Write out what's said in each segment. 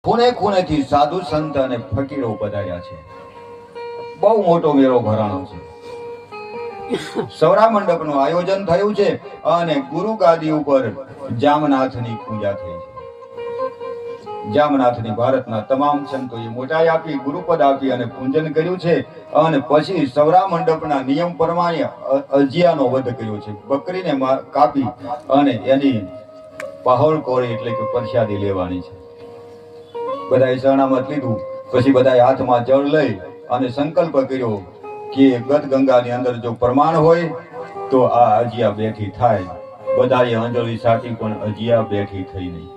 ખૂણે ખૂણેથી સાધુ સંત અને ફકીરો પધાર્યા છે. બહુ મોટો મેળો ભરાણો છે. સૌરા મંડપનું આયોજન થયું છે અને ગુરુ ગાદી ઉપર જામનાથની પૂજા થઈ છે. જામનાથની ભારતના તમામ સંતોએ મોટાઈ આપી, ગુરુપદ આપી અને પૂજન કર્યું છે. અને પછી સૌરા મંડપના નિયમ પ્રમાણે અજિયાનો વધ કર્યો છે. બકરીને કાપી અને એની પાહોળ કોરી એટલે કે પ્રસાદી લેવાની છે. બધાએ શરણામત લીધું. પછી બધાએ હાથમાં જળ લઈ અને સંકલ્પ કર્યો કે ગત ગંગાની અંદર જો પ્રમાણ હોય તો આ અજિયા બેઠી થાય. બધાએ અંજલિ સાટી પણ અજિયા બેઠી થઈ નહીં.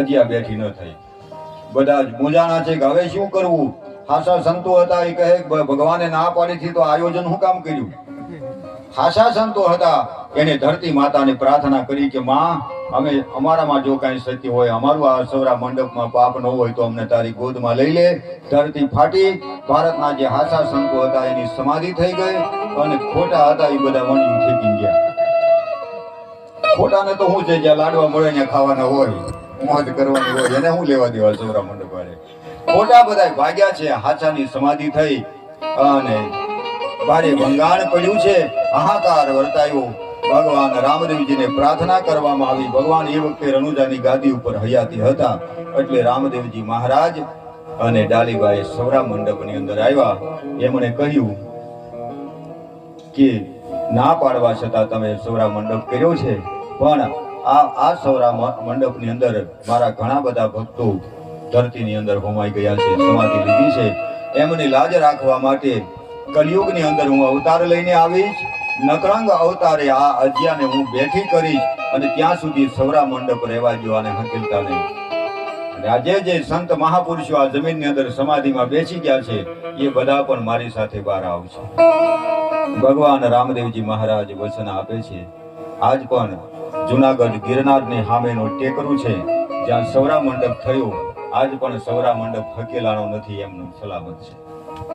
અજિયા બેઠી ન થઈ. બધા જ મૂંઝાણા છે કે હવે શું કરવું. હાસા સંતો હતા એ કહે ભગવાને ના પાડી હતી તો આયોજન શું કામ કર્યું. હાસા સંતો હતા એને ધરતી માતાને પ્રાર્થના કરી કે માં, અમે અમારામાં જો કાંઈ સત્ય હોય, અમારું આ સૌરા મંડપમાં પાપ ન હોય તો અમને તારી ગોદમાં લઈ લે. ધરતી ફાટી. ભારતના જે હાસા સંતો હતા એની સમાધિ થઈ ગઈ અને ખોટા હતા એ બધા મંડ્યું ફેંકી ગયા. ખોટાને તો શું છે, જ્યાં લાડવા મળે ત્યાં ખાવાના હોય, મોજ કરવાની હોય, એને શું લેવા દેવા સૌરા મંડપ વાળે. ખોટા બધા ભાગ્યા છે. હાસાની સમાધિ થઈ અને ભારે ભંગાણ પડ્યું છે. હાહાકાર વર્તાયો. ભગવાન રામદેવજીને પ્રાર્થના કરવામાં આવી. ભગવાન એ વખતે રણુજાની ગાદી ઉપર હયાતી હતા. એટલે રામદેવજી મહારાજ અને ડાલીબાઈ સૌરા મંડપની અંદર આવ્યા. એમણે કહ્યું કે ના પાડવા છતાં તમે સૌરા મંડપ કર્યો છે, પણ આ સૌરા મંડપની અંદર મારા ઘણા બધા ભક્તો ધરતીની અંદર હોમાઈ ગયા છે, સમાધિ લીધી છે. એમની લાજ રાખવા માટે કલિયુગની અંદર હું અવતાર લઈને આવીશ. નકળંગ અવતારે આ અજિયાને હું બેઠી કરીશ અને ત્યાં સુધી સૌરા મંડપ રહેવા દો અને હકેલતા નહીં. અને આજે જે સંત મહાપુરુષો આ જમીનની અંદર સમાધિમાં બેસી ગયા છે એ બધા પણ મારી સાથે બહાર આવશે. ભગવાન રામદેવજી મહારાજ વચન આપે છે. આજ પણ જુનાગઢ ગિરનારની સામેનો ટેકરું છે જ્યાં સૌરા મંડપ થયો, આજ પણ સૌરા મંડપ હકેલાનો નથી, એમનું સલામત છે.